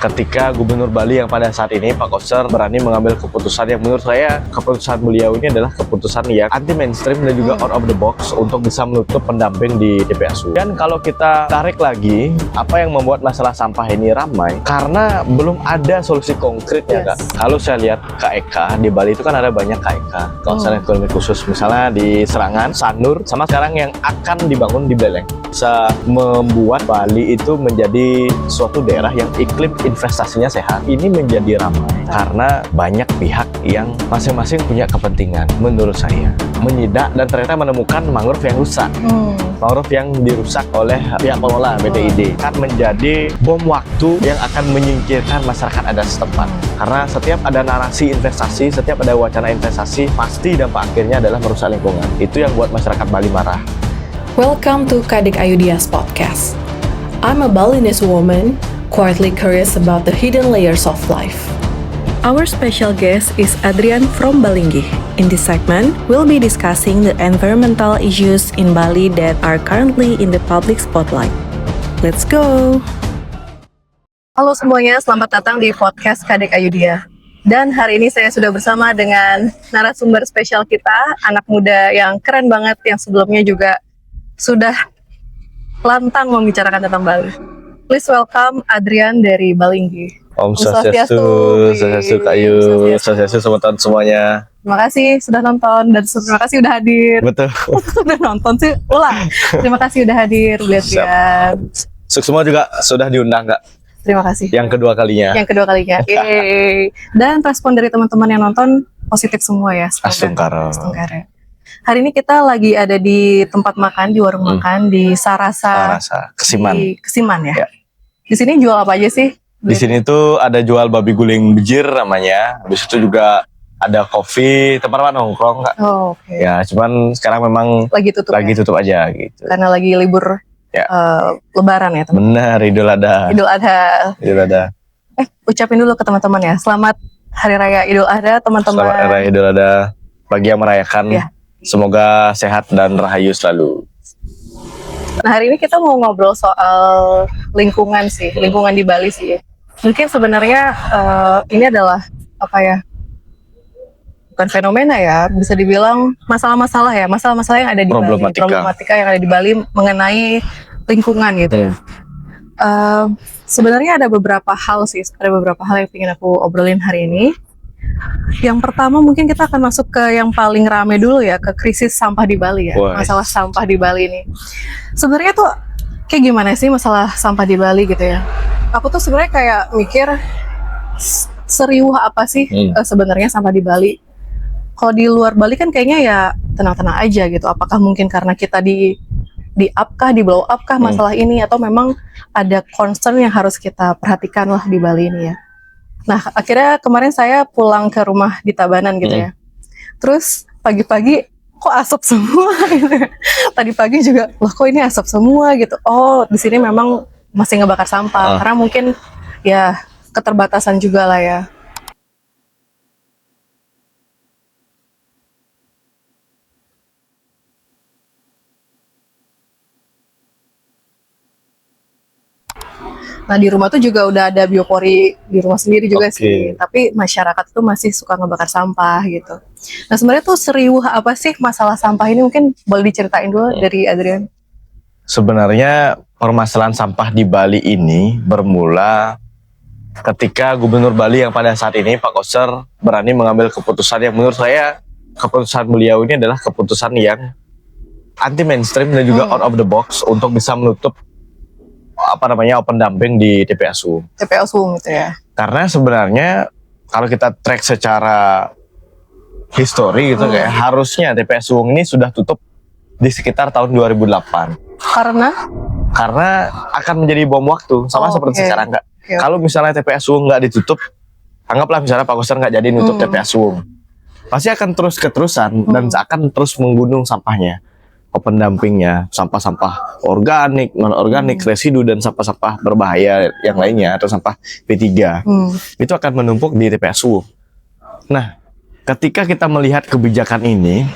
Ketika Gubernur Bali yang pada saat ini Pak Koster berani mengambil keputusan yang menurut saya keputusan beliau ini adalah keputusan yang anti mainstream dan juga out of the box untuk bisa menutup pendamping di TPSU. Dan kalau kita tarik lagi, apa yang membuat masalah sampah ini ramai? Karena belum ada solusi konkretnya, Kak. Kalau saya lihat KEK di Bali itu kan ada banyak KEK, kawasan ekonomi khusus, misalnya di Serangan, Sanur, sama sekarang yang akan dibangun di Beleng. Bisa membuat Bali itu menjadi suatu daerah yang iklim investasinya sehat. Ini menjadi ramai karena banyak pihak yang masing-masing punya kepentingan, menurut saya menyidak dan ternyata menemukan mangrove yang rusak. Mangrove yang dirusak oleh pihak pengelola BTID kan menjadi bom waktu yang akan menyingkirkan masyarakat adat setempat. Karena setiap ada narasi investasi, setiap ada wacana investasi, pasti dampak akhirnya adalah merusak lingkungan. Itu yang buat masyarakat Bali marah. Welcome to Kadek Ayudia's podcast. I'm a Balinese woman, quietly curious about the hidden layers of life. Our special guest is Adrian from Balinggi. In this segment, we'll be discussing the environmental issues in Bali that are currently in the public spotlight. Let's go! Halo semuanya, selamat datang di podcast Kadek Ayudia. Dan hari ini saya sudah bersama dengan narasumber spesial kita, anak muda yang keren banget, yang sebelumnya juga sudah lantang membicarakan tentang Bali. Please welcome Adrian dari Balinggi. Om Swastiastu, Swastiastu Kak Ayu, Swastiastu teman-teman semuanya. Terima kasih sudah nonton dan terima kasih udah hadir. Betul. Sudah nonton sih, ulang. Terima kasih udah hadir, Adrian. Semua juga sudah diundang, Kak. Terima kasih. Yang kedua kalinya. Yang kedua kalinya. Yeay. Dan respon dari teman-teman yang nonton positif semua ya. Astungkara. Hari ini kita lagi ada di tempat makan, di warung makan di Sarasa. Kesiman. Di Kesiman ya. Ya. Di sini jual apa aja sih? Di sini tuh ada jual babi guling bejir namanya. Habis itu juga ada kopi, tempat nongkrong, Kak. Oh, oke. Ya, cuman sekarang memang Lagi tutup aja gitu. karena lagi libur Ya. Lebaran ya, teman. Benar, Idul Adha. Idul Adha. Ucapin dulu ke teman-teman ya. Selamat Hari Raya Idul Adha, teman-teman. Selamat Hari Raya Idul Adha bagi yang merayakan. Ya. Semoga sehat dan rahayu selalu. Nah, hari ini kita mau ngobrol soal lingkungan sih, lingkungan di Bali sih. Mungkin sebenarnya ini adalah apa ya? Bukan fenomena ya, bisa dibilang masalah-masalah yang ada di Bali, problematika yang ada di Bali mengenai lingkungan gitu. Sebenarnya ada beberapa hal yang ingin aku obrolin hari ini. Yang pertama mungkin kita akan masuk ke yang paling rame dulu ya, ke krisis sampah di Bali ya. Masalah sampah di Bali ini. Sebenarnya tuh kayak gimana sih masalah sampah di Bali gitu ya? Aku tuh sebenarnya kayak mikir seriuh apa sih sebenarnya sampah di Bali? Kalau di luar Bali kan kayaknya ya tenang-tenang aja gitu. Apakah mungkin karena kita di blow up kah masalah ini, atau memang ada concern yang harus kita perhatikan lah di Bali ini ya? Nah, akhirnya kemarin saya pulang ke rumah di Tabanan gitu ya. Terus pagi-pagi kok asap semua gitu. Tadi pagi juga, loh kok ini asap semua gitu. Oh, di sini memang masih ngebakar sampah. Karena mungkin ya keterbatasan juga lah ya. Nah, di rumah tuh juga udah ada biopori di rumah sendiri juga sih. Tapi masyarakat tuh masih suka ngebakar sampah gitu. Nah, sebenarnya tuh seriuh apa sih masalah sampah ini? Mungkin boleh diceritain dulu dari Adrian. Sebenarnya permasalahan sampah di Bali ini bermula ketika Gubernur Bali yang pada saat ini Pak Koster berani mengambil keputusan yang menurut saya keputusan beliau ini adalah keputusan yang anti mainstream dan juga out of the box untuk bisa menutup open dumping di TPSU gitu ya. Karena sebenarnya kalau kita track secara histori gitu kayak harusnya TPSU ini sudah tutup di sekitar tahun 2008. Karena akan menjadi bom waktu sama seperti sekarang, Kak. Kalau misalnya TPSU nggak ditutup, anggaplah misalnya Pak Koster nggak jadi nutup TPSU, pasti akan terus keterusan dan akan terus menggunung sampahnya. Open dumpingnya, sampah-sampah organik, non-organik, residu, dan sampah-sampah berbahaya yang lainnya, atau sampah P3, itu akan menumpuk di TPSU. Nah, ketika kita melihat kebijakan ini,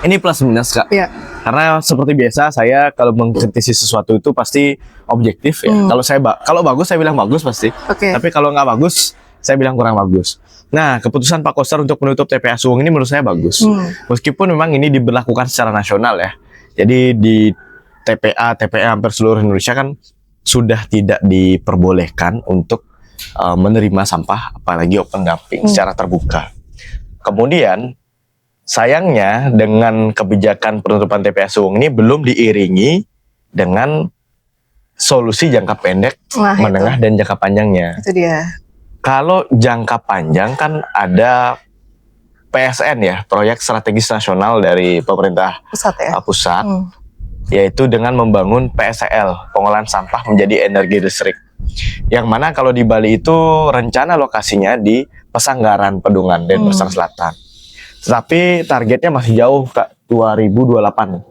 Ini plus minus Kak. Iya. Karena seperti biasa saya kalau mengkritisi sesuatu itu pasti objektif ya. Kalau bagus saya bilang bagus pasti. Tapi kalau nggak bagus saya bilang kurang bagus. Nah, keputusan Pak Koster untuk menutup TPA Suwung ini menurut saya bagus. Meskipun memang ini diberlakukan secara nasional ya. Jadi di TPA hampir seluruh Indonesia kan sudah tidak diperbolehkan untuk menerima sampah, apalagi open dumping secara terbuka. Kemudian sayangnya dengan kebijakan penutupan TPA Suwung ini belum diiringi dengan solusi jangka pendek, menengah, dan jangka panjangnya. Itu dia. Kalau jangka panjang kan ada PSN ya, Proyek Strategis Nasional dari pemerintah pusat, yaitu dengan membangun PSL, pengolahan sampah menjadi energi listrik. Yang mana kalau di Bali itu rencana lokasinya di Pesanggaran, Pedungan, Denpasar Selatan. Tetapi targetnya masih jauh Kak, 2028.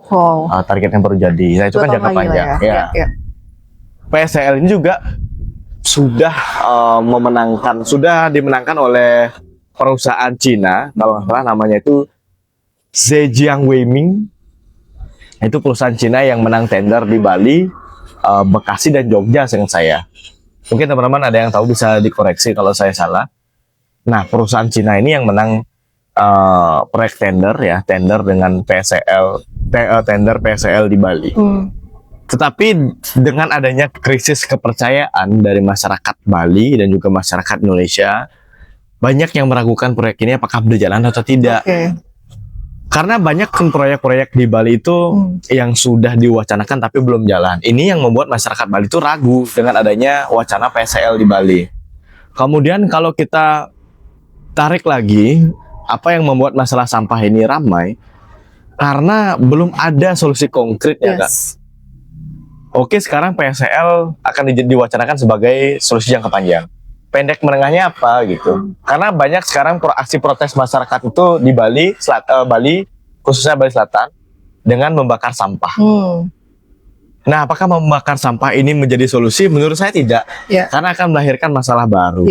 Targetnya baru jadi. Nah itu kan jangka panjang. Ya. PSL ini juga sudah dimenangkan oleh perusahaan Cina, kalau nggak salah namanya itu Zhejiang Weiming. Itu perusahaan Cina yang menang tender di Bali, Bekasi, dan Jogja seingat saya. Mungkin teman-teman ada yang tahu bisa dikoreksi kalau saya salah. Nah, perusahaan Cina ini yang menang proyek tender dengan tender PSL di Bali. Tetapi dengan adanya krisis kepercayaan dari masyarakat Bali dan juga masyarakat Indonesia, banyak yang meragukan proyek ini apakah berjalan atau tidak. Karena banyak proyek-proyek di Bali itu yang sudah diwacanakan tapi belum jalan. Ini yang membuat masyarakat Bali itu ragu dengan adanya wacana PSL di Bali. Kemudian kalau kita tarik lagi, apa yang membuat masalah sampah ini ramai? Karena belum ada solusi konkret ya Kak. Oke, sekarang PSL akan diwacanakan sebagai solusi jangka panjang. Pendek menengahnya apa gitu? Karena banyak sekarang aksi protes masyarakat itu di Bali, khususnya Bali Selatan, dengan membakar sampah. Nah, apakah membakar sampah ini menjadi solusi? Menurut saya tidak, karena akan melahirkan masalah baru,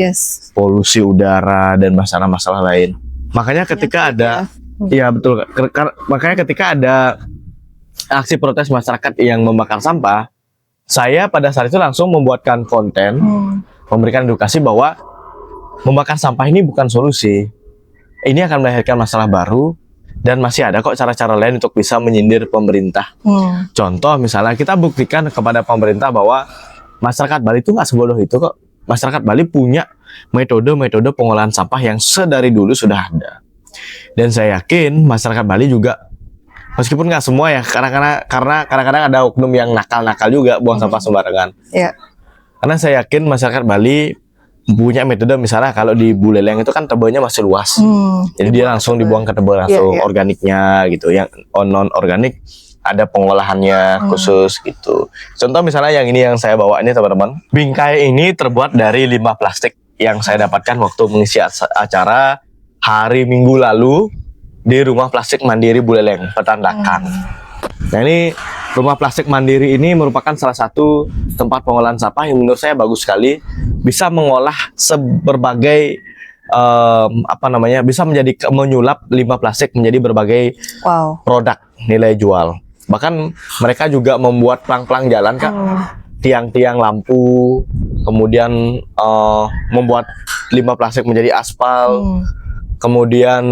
polusi udara dan masalah-masalah lain. Makanya ketika makanya ketika ada aksi protes masyarakat yang membakar sampah, saya pada saat itu langsung membuatkan konten, memberikan edukasi bahwa membakar sampah ini bukan solusi. Ini akan melahirkan masalah baru dan masih ada kok cara-cara lain untuk bisa menyindir pemerintah. Contoh misalnya kita buktikan kepada pemerintah bahwa masyarakat Bali itu nggak sebodoh itu kok. Masyarakat Bali punya metode-metode pengolahan sampah yang sedari dulu sudah ada. Dan saya yakin masyarakat Bali juga, meskipun nggak semua ya, karena kadang-kadang ada oknum yang nakal-nakal juga buang sampah sembarangan. Karena saya yakin masyarakat Bali punya metode, misalnya kalau di Buleleng itu kan tebelnya masih luas, jadi dia langsung dibuang ke tebel langsung, organiknya gitu. Yang non organik ada pengolahannya khusus gitu. Contoh misalnya yang ini yang saya bawa ini teman-teman, bingkai ini terbuat dari limbah plastik yang saya dapatkan waktu mengisi acara hari Minggu lalu di Rumah Plastik Mandiri Buleleng, Petandakan. Nah ini Rumah Plastik Mandiri ini merupakan salah satu tempat pengolahan sampah yang menurut saya bagus sekali, bisa mengolah berbagai bisa menyulap limbah plastik menjadi berbagai produk nilai jual. Bahkan mereka juga membuat pelang-pelang jalan Kak, tiang-tiang lampu, kemudian membuat limbah plastik menjadi aspal, kemudian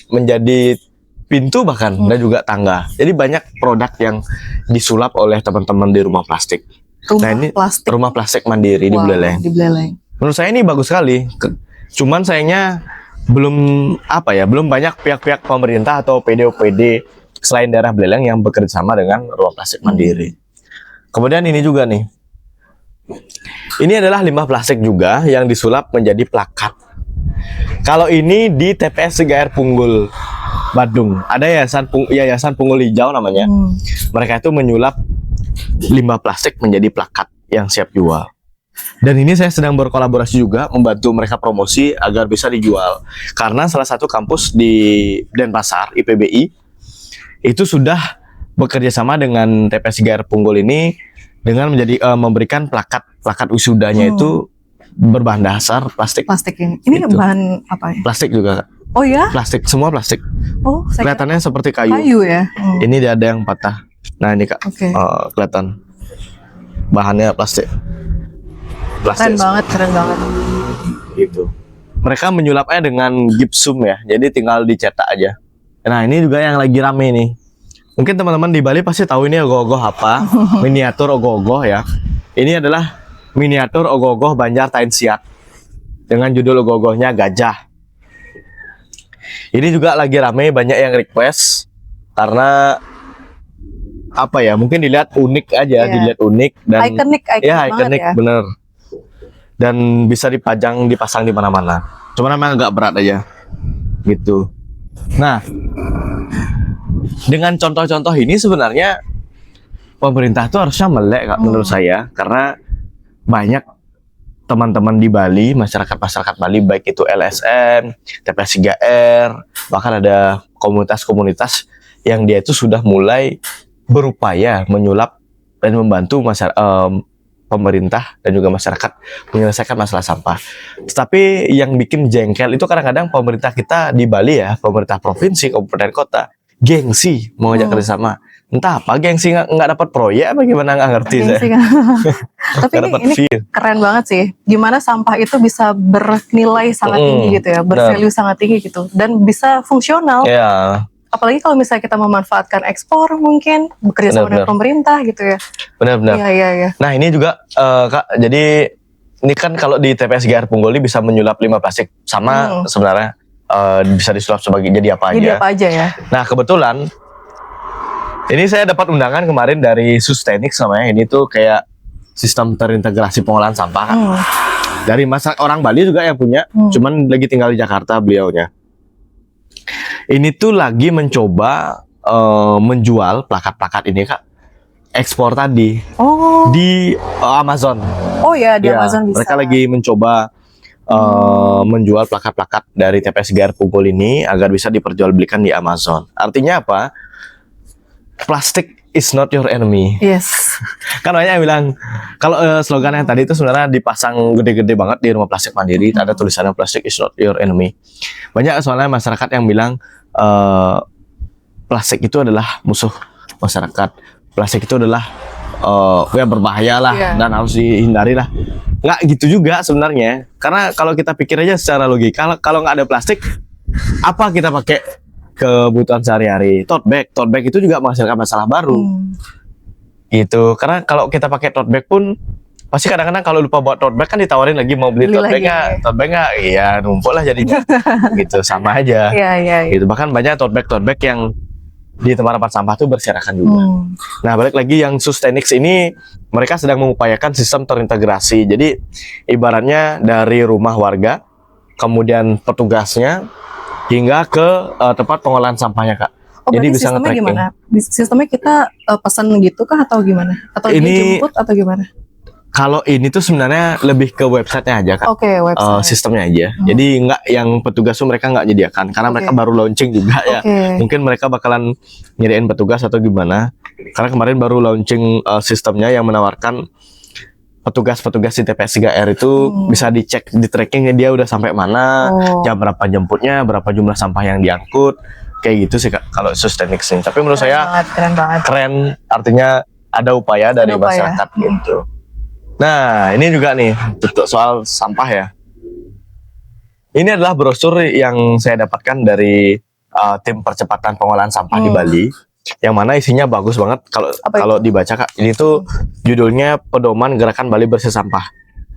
menjadi pintu bahkan dan juga tangga. Jadi banyak produk yang disulap oleh teman-teman di Rumah Plastik. Rumah Plastik Mandiri di Buleleng. Menurut saya ini bagus sekali. Cuman sayangnya belum banyak pihak-pihak pemerintah atau PD-OPD selain daerah Buleleng yang bekerja sama dengan Rumah Plastik Mandiri. Kemudian ini juga nih. Ini adalah limbah plastik juga yang disulap menjadi plakat. Kalau ini di TPS 3R Punggul, Badung, ada yayasan Punggul Hijau namanya. Mereka itu menyulap limbah plastik menjadi plakat yang siap jual. Dan ini saya sedang berkolaborasi juga membantu mereka promosi agar bisa dijual. Karena salah satu kampus di Denpasar, IPBI, itu sudah bekerja sama dengan TPS 3R Punggul ini dengan memberikan plakat wisudanya itu berbahan dasar plastik. Plastik ini. Ini gitu. Bahan apa ya? Plastik juga. Oh ya? Plastik, semua plastik. Oh, saya kira Kelihatannya seperti kayu. kayu ya. Ini dia ada yang patah. Nah ini Kak, Oke. kelihatan bahannya plastik. Keren banget, keren banget. Gitu. Mereka menyulapnya dengan gipsum ya, jadi tinggal dicetak aja. Nah ini juga yang lagi rame nih. Mungkin teman-teman di Bali pasti tahu ini ogoh-ogoh apa, miniatur ogoh-ogoh ya. Ini adalah miniatur ogoh-ogoh Banjar Tain Siat dengan judul ogoh-ogohnya Gajah. Ini juga lagi rame, banyak yang request karena apa ya? Mungkin dilihat unik aja, dilihat unik dan ikonik ya ikonik ya. bener. Dan bisa dipasang di mana-mana. Cuma memang agak berat aja, gitu. Nah, dengan contoh-contoh ini sebenarnya pemerintah itu harusnya melek Kak, menurut saya, karena banyak teman-teman di Bali, masyarakat Bali, baik itu LSM, TPS 3R, bahkan ada komunitas-komunitas yang dia itu sudah mulai berupaya menyulap dan membantu pemerintah dan juga masyarakat menyelesaikan masalah sampah. Tetapi yang bikin jengkel itu kadang-kadang pemerintah kita di Bali ya, pemerintah provinsi, kabupaten kota, gengsi mau ngajak kerjasama. Entah apa, gengsi nggak dapat proyek, bagaimana nggak ngerti saya. Tapi ini keren banget sih. Gimana sampah itu bisa bernilai sangat tinggi gitu ya, bervalue sangat tinggi gitu, dan bisa fungsional. Ya. Apalagi kalau misalnya kita memanfaatkan ekspor, mungkin bekerja sama dengan pemerintah gitu ya. Benar-benar. Iya. Nah ini juga Kak, jadi ini kan kalau di TPS 3R Punggoli bisa menyulap limbah plastik sama sebenarnya bisa disulap sebagai jadi apa aja. Jadi apa aja ya. Nah kebetulan ini saya dapat undangan kemarin dari Sustainix namanya. Ini tuh kayak sistem terintegrasi pengolahan sampah kan. Dari masyarakat orang Bali juga yang punya, cuman lagi tinggal di Jakarta beliaunya. Ini tuh lagi mencoba menjual plakat-plakat ini Kak, ekspor tadi di Amazon. Oh ya, di Amazon bisa. Mereka lagi mencoba menjual plakat-plakat dari TPS 3R Punggol ini agar bisa diperjualbelikan di Amazon. Artinya apa? Plastic is not your enemy. Yes. Kan banyak yang bilang, kalau slogan yang tadi itu sebenarnya dipasang gede-gede banget di rumah plastik mandiri, ada tulisannya plastic is not your enemy. Banyak soalnya masyarakat yang bilang plastik itu adalah musuh masyarakat. Plastik itu adalah ya berbahaya lah dan harus dihindari lah. Nggak gitu juga sebenarnya. Karena kalau kita pikir aja secara logika, kalau nggak ada plastik, apa kita pakai kebutuhan sehari-hari? Tote bag itu juga menghasilkan masalah baru. Gitu. Karena kalau kita pakai tote bag pun pasti kadang-kadang kalau lupa bawa tote bag kan ditawarin lagi mau beli tote bag nggak? Tote bag nggak? Iya numpuk lah jadinya. Gitu sama aja. Iya. Gitu. Bahkan banyak tote bag yang di tempat sampah tuh berserakan juga. Nah balik lagi yang Sustainix ini, mereka sedang mengupayakan sistem terintegrasi. Jadi ibaratnya dari rumah warga, kemudian petugasnya, hingga ke tempat pengolahan sampahnya Kak. Jadi bisa sistemnya nge-tracking. gimana? Sistemnya kita pesan gitu kah atau gimana? Atau dijemput atau gimana? Kalau ini tuh sebenarnya lebih ke websitenya aja Kak. Oke, website. Sistemnya aja. Jadi nggak yang petugas tuh mereka nggak nyediakan karena mereka baru launching juga ya. Mungkin mereka bakalan nyediain petugas atau gimana. Karena kemarin baru launching sistemnya yang menawarkan petugas-petugas di TPS 3R itu bisa dicek di trackingnya dia udah sampai mana, jam berapa jemputnya, berapa jumlah sampah yang diangkut, kayak gitu sih Kak kalau Sustainix ini. Tapi menurut saya keren banget. Keren, artinya ada upaya dari masyarakat gitu. Nah ini juga nih untuk soal sampah ya. Ini adalah brosur yang saya dapatkan dari tim percepatan pengolahan sampah di Bali. Yang mana isinya bagus banget kalau dibaca Kak. Ini tuh judulnya Pedoman Gerakan Bali Bersih Sampah,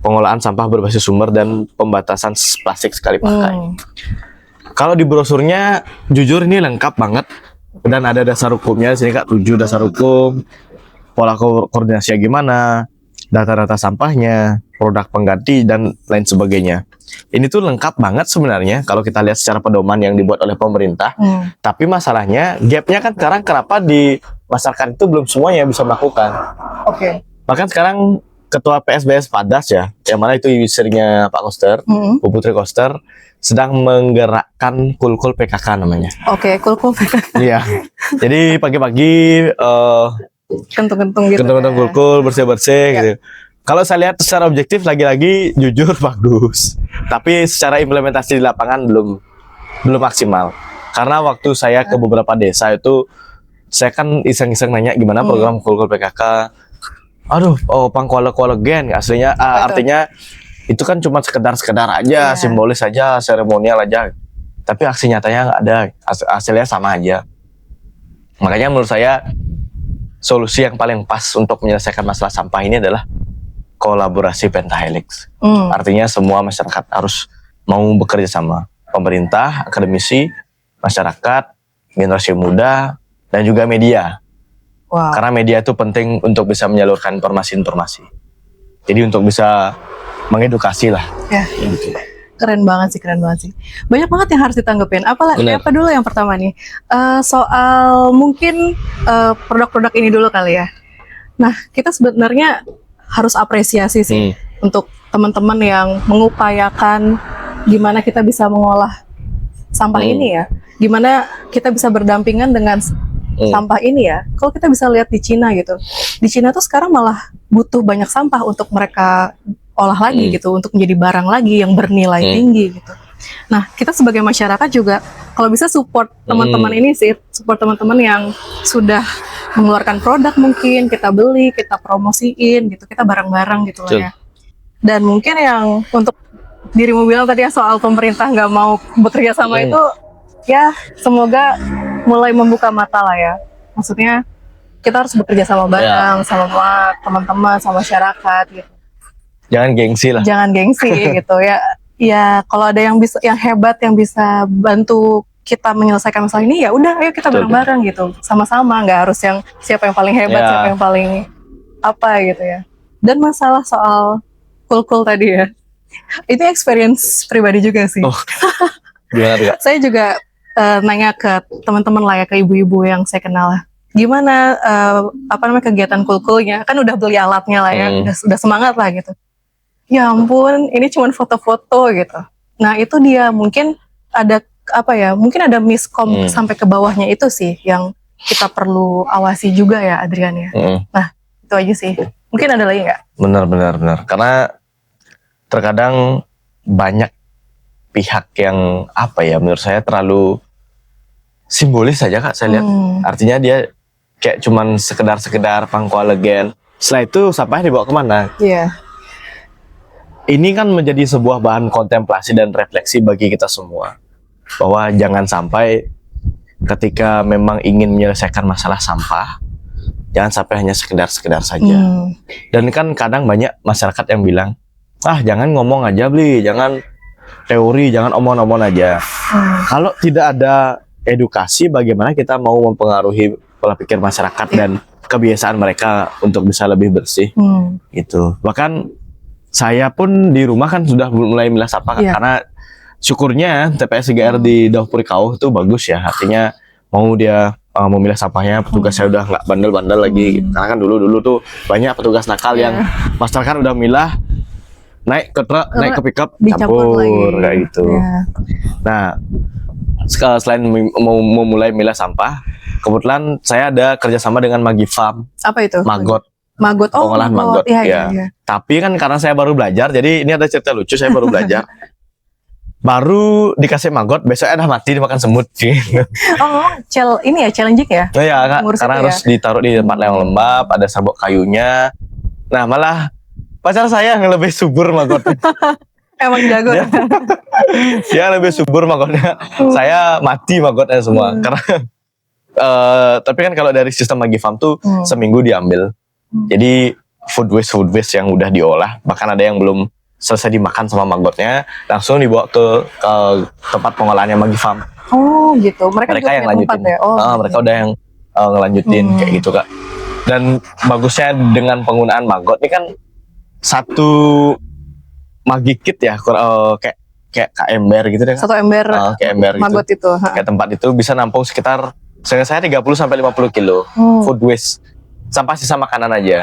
Pengolahan Sampah Berbasis Sumber dan Pembatasan Plastik Sekali Pakai. Kalau di brosurnya jujur ini lengkap banget dan ada dasar hukumnya di sini Kak, 7 dasar hukum, pola koordinasinya gimana, data-data sampahnya, produk pengganti dan lain sebagainya. Ini tuh lengkap banget sebenarnya kalau kita lihat secara pedoman yang dibuat oleh pemerintah. Tapi masalahnya gapnya kan sekarang kenapa di masyarakat itu belum semuanya bisa melakukan. Bahkan sekarang Ketua PSBS Padas ya, yang mana itu istrinya Pak Koster, Bu Putri Koster, sedang menggerakkan Kulkul PKK namanya. Kulkul PKK. Iya. Jadi pagi-pagi kentung-kentung gitu. Kentung-kentung Kulkul, bersih-bersih gitu. Kalau saya lihat secara objektif lagi-lagi jujur bagus. Tapi secara implementasi di lapangan belum belum maksimal. Karena waktu saya ke beberapa desa itu, saya kan iseng-iseng nanya gimana program Kulkul PKK. Aduh, pangkuala-kuala gen aslinya, artinya itu kan cuma sekedar aja, simbolis aja, seremonial aja. Tapi aksi nyatanya nggak ada, hasilnya sama aja. Makanya menurut saya solusi yang paling pas untuk menyelesaikan masalah sampah ini adalah kolaborasi pentahelix. Artinya semua masyarakat harus mau bekerja sama, pemerintah, akademisi, masyarakat, generasi muda, dan juga media. Wow. Karena media itu penting untuk bisa menyalurkan informasi-informasi. Jadi untuk bisa mengedukasi lah. Ya. Gitu. Keren banget sih. Banyak banget yang harus ditanggepin. Apa dulu yang pertama nih? Soal mungkin produk-produk ini dulu kali ya. Nah, kita sebenarnya harus apresiasi sih untuk teman-teman yang mengupayakan gimana kita bisa mengolah sampah ini ya. Gimana kita bisa berdampingan dengan sampah ini ya. Kalau kita bisa lihat di Cina gitu. Di Cina tuh sekarang malah butuh banyak sampah untuk mereka olah lagi gitu, untuk menjadi barang lagi yang bernilai tinggi gitu. Nah, kita sebagai masyarakat juga kalau bisa support teman-teman ini sih, support teman-teman yang sudah mengeluarkan produk mungkin kita beli, kita promosiin gitu, kita bareng-bareng gitu lah ya. Dan mungkin yang untuk dirimu bilang tadi ya soal pemerintah nggak mau bekerja sama itu, ya semoga mulai membuka mata lah ya. Maksudnya kita harus bekerja sama bareng, sama teman-teman, sama masyarakat gitu. Jangan gengsi lah. Jangan gengsi gitu ya. Ya kalau ada yang bisa, yang hebat yang bisa bantu kita menyelesaikan masalah ini, ya udah ayo kita bareng-bareng gitu, sama-sama. Nggak harus yang siapa yang paling hebat, siapa yang paling apa gitu ya. Dan masalah soal Kulkul tadi ya, itu experience pribadi juga sih. Gimana tuh, Kak? Saya juga nanya ke teman-teman lah ya, ke ibu-ibu yang saya kenal lah. Gimana kegiatan Kulkulnya? Kan udah beli alatnya lah ya, udah semangat lah gitu. Ya ampun, ini cuma foto-foto gitu. Nah itu dia mungkin ada mungkin ada miskom sampai ke bawahnya itu sih yang kita perlu awasi juga ya, Adrian ya. Nah itu aja sih. Mungkin ada lagi nggak? Benar. Karena terkadang banyak pihak yang menurut saya terlalu simbolis saja, Kak, saya lihat. Artinya dia kayak cuman sekedar pangkuala gen. Setelah itu sampahnya dibawa kemana? Iya. Ini kan menjadi sebuah bahan kontemplasi dan refleksi bagi kita semua. Bahwa jangan sampai ketika memang ingin menyelesaikan masalah sampah, jangan sampai hanya sekedar saja. Dan kan kadang banyak masyarakat yang bilang, jangan ngomong aja beli, jangan teori, jangan omong-omong aja. Kalau tidak ada edukasi, bagaimana kita mau mempengaruhi pola pikir masyarakat dan kebiasaan mereka untuk bisa lebih bersih gitu. Bahkan saya pun di rumah kan sudah mulai milah sampah karena syukurnya TPS 3R di Dauh Purikauh itu bagus ya, artinya mau dia memilah sampahnya, petugas saya udah nggak bandel-bandel lagi gitu. Karena kan dulu tuh banyak petugas nakal yang masyarakat udah milah naik ke truk, naik ke pickup, campur kayak gitu. Nah, selain mau mulai milah sampah, kebetulan saya ada kerjasama dengan Magifam. Apa itu? Maggot, pengolahan maggot. Iya. Tapi kan karena saya baru belajar, jadi ini ada cerita lucu, saya baru belajar. Baru dikasih maggot, besoknya udah mati dimakan semut. Challenging ya? Oh iya, Kak, karena harus ditaruh di tempat yang lembab, ada sabuk kayunya. Nah, malah pacar saya yang lebih subur maggotnya. Emang jago. Dia lebih subur maggotnya. Saya mati maggotnya semua. Karena tapi kan kalau dari sistem Magifam tuh seminggu diambil. Jadi food waste yang udah diolah, bahkan ada yang belum selesai dimakan sama maggotnya, langsung dibawa ke tempat pengolahannya Magifam. Oh gitu. Mereka yang lanjutin. Ya? Mereka udah yang ngelanjutin kayak gitu, Kak. Dan bagusnya dengan penggunaan maggot ini kan satu magikit ya, kayak ember gitu deh. Satu ember, kayak ember maggot gitu. Kayak tempat itu bisa nampung sekitar saya 30-50 kilo food waste. Sampah sisa makanan aja.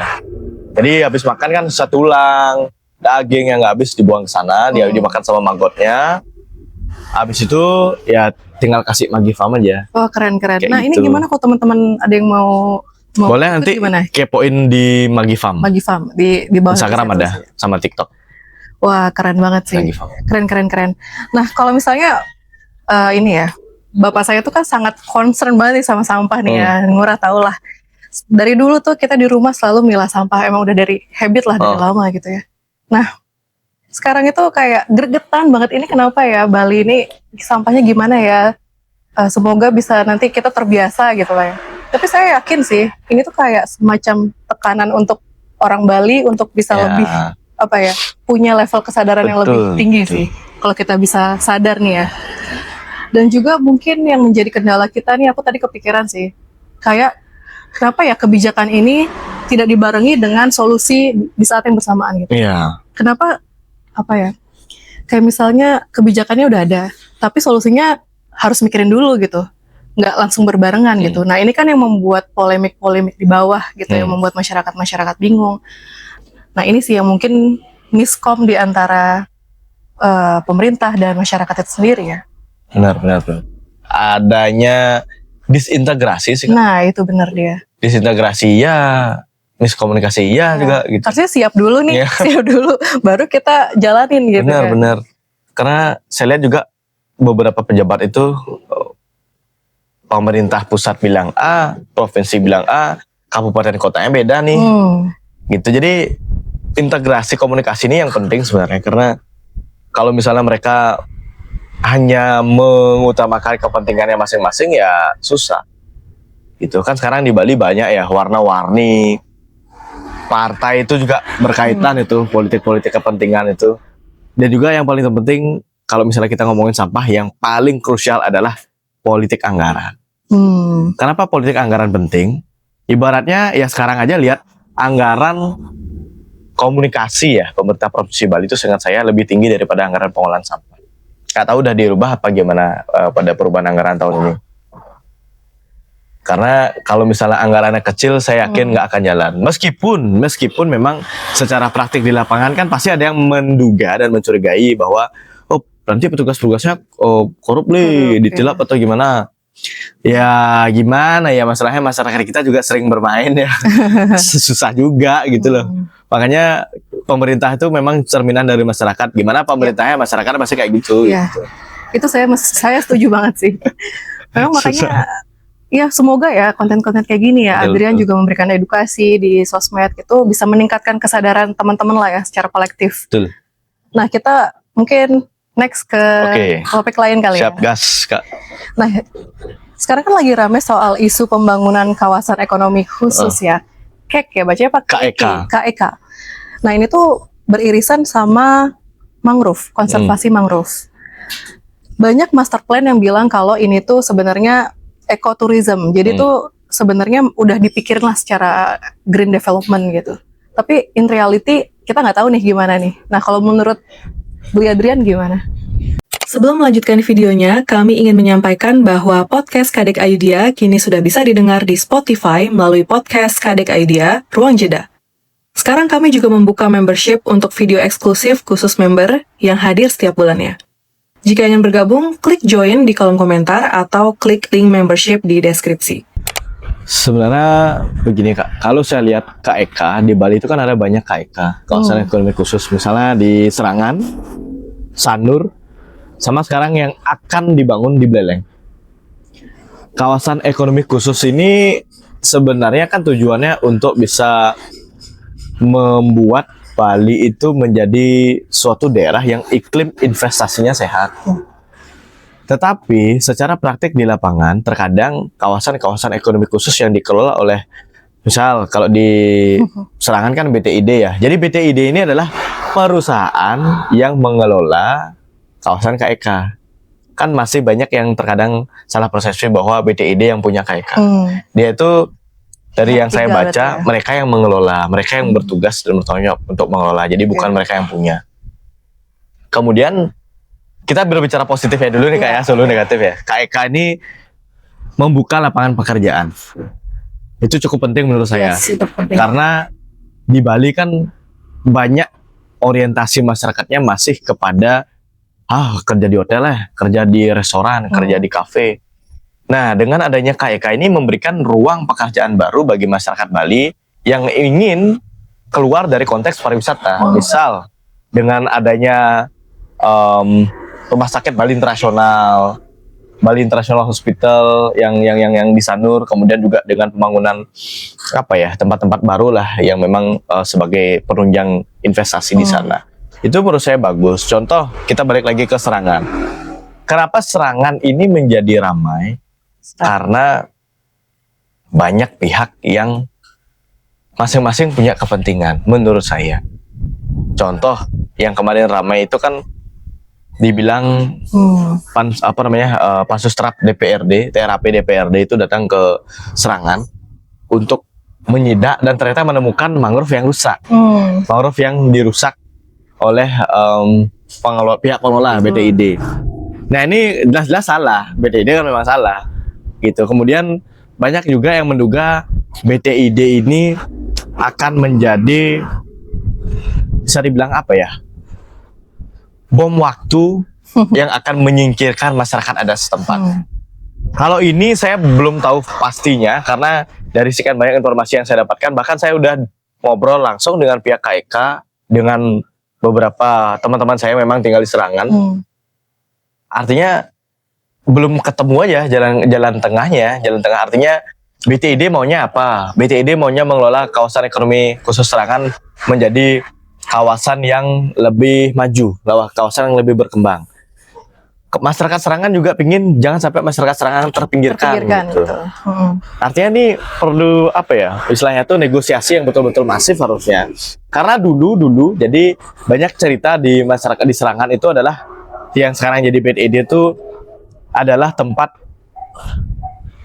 Jadi habis makan kan sisa tulang, daging yang nggak habis dibuang ke sana, dia dimakan sama maggotnya. Habis itu ya tinggal kasih Magifam aja. Oh keren. Kayak nah gitu. Ini gimana kalau teman-teman ada yang mau boleh nanti kepoin di Magifam. Di bawah Instagram ada sama TikTok. Wah keren banget sih. Magifam. Keren. Nah kalau misalnya ini ya, bapak saya tuh kan sangat concern banget nih sama sampah nih ya. Ngurah tau lah. Dari dulu tuh kita di rumah selalu milah sampah, emang udah dari habit lah dari lama gitu ya. Nah, sekarang itu kayak gregetan banget, ini kenapa ya Bali ini sampahnya gimana ya? Semoga bisa nanti kita terbiasa gitu lah ya. Tapi saya yakin sih, ini tuh kayak semacam tekanan untuk orang Bali untuk bisa lebih punya level kesadaran yang lebih tinggi sih. Kalau kita bisa sadar nih ya. Dan juga mungkin yang menjadi kendala kita nih, aku tadi kepikiran sih, kayak kenapa ya kebijakan ini tidak dibarengi dengan solusi di saat yang bersamaan gitu. Kenapa kayak misalnya kebijakannya udah ada, tapi solusinya harus mikirin dulu gitu, nggak langsung berbarengan gitu. Nah ini kan yang membuat polemik-polemik di bawah gitu, yang membuat masyarakat bingung. Nah ini sih yang mungkin miskom di antara pemerintah dan masyarakat itu sendiri ya. Benar. Adanya disintegrasi sih. Nah itu benar dia. Disintegrasi ya, miskomunikasi ya juga gitu. Harusnya siap dulu nih, siap dulu, baru kita jalanin gitu. Benar. Karena saya lihat juga beberapa pejabat itu, pemerintah pusat bilang A, provinsi bilang A, kabupaten kotanya beda nih. Gitu. Jadi integrasi komunikasi ini yang penting sebenarnya, karena kalau misalnya mereka hanya mengutamakan kepentingannya masing-masing ya susah. Gitu kan sekarang di Bali banyak ya warna-warni. Partai itu juga berkaitan itu, politik-politik kepentingan itu. Dan juga yang paling penting, kalau misalnya kita ngomongin sampah, yang paling krusial adalah politik anggaran. Kenapa politik anggaran penting? Ibaratnya ya sekarang aja lihat anggaran komunikasi ya pemerintah Provinsi Bali itu seingat saya lebih tinggi daripada anggaran pengolahan sampah. Nggak tahu udah dirubah apa gimana pada perubahan anggaran tahun ini. Karena kalau misalnya anggarannya kecil, saya yakin nggak akan jalan. Meskipun memang secara praktik di lapangan kan pasti ada yang menduga dan mencurigai bahwa nanti petugas-petugasnya korup nih, ditilap atau gimana. Ya gimana ya, masalahnya masyarakat kita juga sering bermain ya. Susah juga gitu loh. Makanya pemerintah itu memang cerminan dari masyarakat. Gimana pemerintahnya, masyarakat pasti kayak gitu. Gitu. Itu saya setuju banget sih. Memang makanya ya semoga ya konten-konten kayak gini ya, Adrian juga memberikan edukasi di sosmed gitu, bisa meningkatkan kesadaran teman-teman lah ya secara kolektif. Nah kita mungkin next ke topik lain kali ya. Siap gas Kak. Nah sekarang kan lagi rame soal isu pembangunan kawasan ekonomi khusus ya, KEK ya, bacanya apa? KEK. Nah ini tuh beririsan sama mangrove, konservasi mangrove. Banyak master plan yang bilang kalau ini tuh sebenarnya ekoturism, jadi tuh sebenarnya udah dipikirin lah secara green development gitu. Tapi in reality kita nggak tahu nih gimana nih. Nah kalau menurut Bu Adrian gimana? Sebelum melanjutkan videonya, kami ingin menyampaikan bahwa podcast Kadek Idea kini sudah bisa didengar di Spotify melalui podcast Kadek Idea Ruang Jeda. Sekarang kami juga membuka membership untuk video eksklusif khusus member yang hadir setiap bulannya. Jika ingin bergabung, klik join di kolom komentar atau klik link membership di deskripsi. Sebenarnya begini Kak, kalau saya lihat KEK di Bali itu kan ada banyak KEK, kawasan ekonomi khusus, misalnya di Serangan, Sanur, sama sekarang yang akan dibangun di Beleleng. Kawasan ekonomi khusus ini sebenarnya kan tujuannya untuk bisa membuat Bali itu menjadi suatu daerah yang iklim investasinya sehat. Tetapi secara praktik di lapangan, terkadang kawasan-kawasan ekonomi khusus yang dikelola oleh, misal kalau di Serangan kan BTID ya. Jadi BTID ini adalah perusahaan yang mengelola kawasan KEK. Kan masih banyak yang terkadang salah persepsi bahwa BTID yang punya KEK. Dia itu dari yang saya baca, mereka yang mengelola, mereka yang bertugas dan bertanggung jawab untuk mengelola. Jadi bukan mereka yang punya. Kemudian kita berbicara positifnya dulu nih kayak selalu negatif ya. KEK ini membuka lapangan pekerjaan. Itu cukup penting menurut saya. Karena di Bali kan banyak orientasi masyarakatnya masih kepada kerja di hotel ya, kerja di restoran, kerja di kafe. Nah, dengan adanya KEK ini memberikan ruang pekerjaan baru bagi masyarakat Bali yang ingin keluar dari konteks pariwisata. Misal, dengan adanya Rumah Sakit Bali Internasional, Bali International Hospital yang di Sanur, kemudian juga dengan pembangunan tempat-tempat baru lah yang memang sebagai penunjang investasi di sana. Itu menurut saya bagus. Contoh, kita balik lagi ke Serangan. Kenapa Serangan ini menjadi ramai? Karena banyak pihak yang masing-masing punya kepentingan menurut saya. Contoh yang kemarin ramai itu kan dibilang pansus TRAP DPRD, TRAP DPRD itu datang ke Serangan untuk menyidak dan ternyata menemukan mangrove yang rusak. Mangrove yang dirusak oleh pihak pengelola BTID. Nah, ini jelas-jelas salah. BTID kan memang salah. Gitu. Kemudian banyak juga yang menduga BTID ini akan menjadi, bisa dibilang bom waktu yang akan menyingkirkan masyarakat adat setempat. Kalau ini saya belum tahu pastinya karena dari sekian banyak informasi yang saya dapatkan, bahkan saya udah ngobrol langsung dengan pihak KEK, dengan beberapa teman-teman saya memang tinggal di Serangan. Artinya belum ketemu aja jalan tengahnya. Jalan tengah artinya BTID maunya apa? BTID maunya mengelola kawasan ekonomi khusus Serangan menjadi kawasan yang lebih maju, kawasan yang lebih berkembang. Masyarakat Serangan juga pingin jangan sampai masyarakat Serangan terpinggirkan gitu. Artinya ini perlu istilahnya tuh negosiasi yang betul-betul masif harusnya. Karena dulu jadi banyak cerita di masyarakat di Serangan itu adalah yang sekarang jadi BTID itu adalah tempat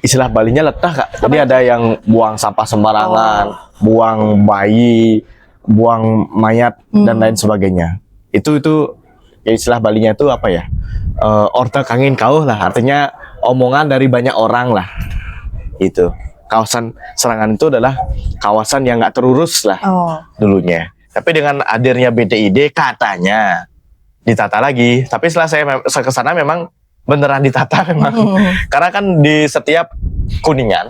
istilah Balinya letah, Kak. Jadi ada yang buang sampah sembarangan, buang bayi, buang mayat dan lain sebagainya. Itu ya istilah Balinya itu orte kangin kauh lah, artinya omongan dari banyak orang lah. Itu kawasan Serangan itu adalah kawasan yang nggak terurus lah dulunya. Tapi dengan hadirnya BTID katanya ditata lagi. Tapi setelah saya ke sana memang beneran ditata memang. Karena kan di setiap Kuningan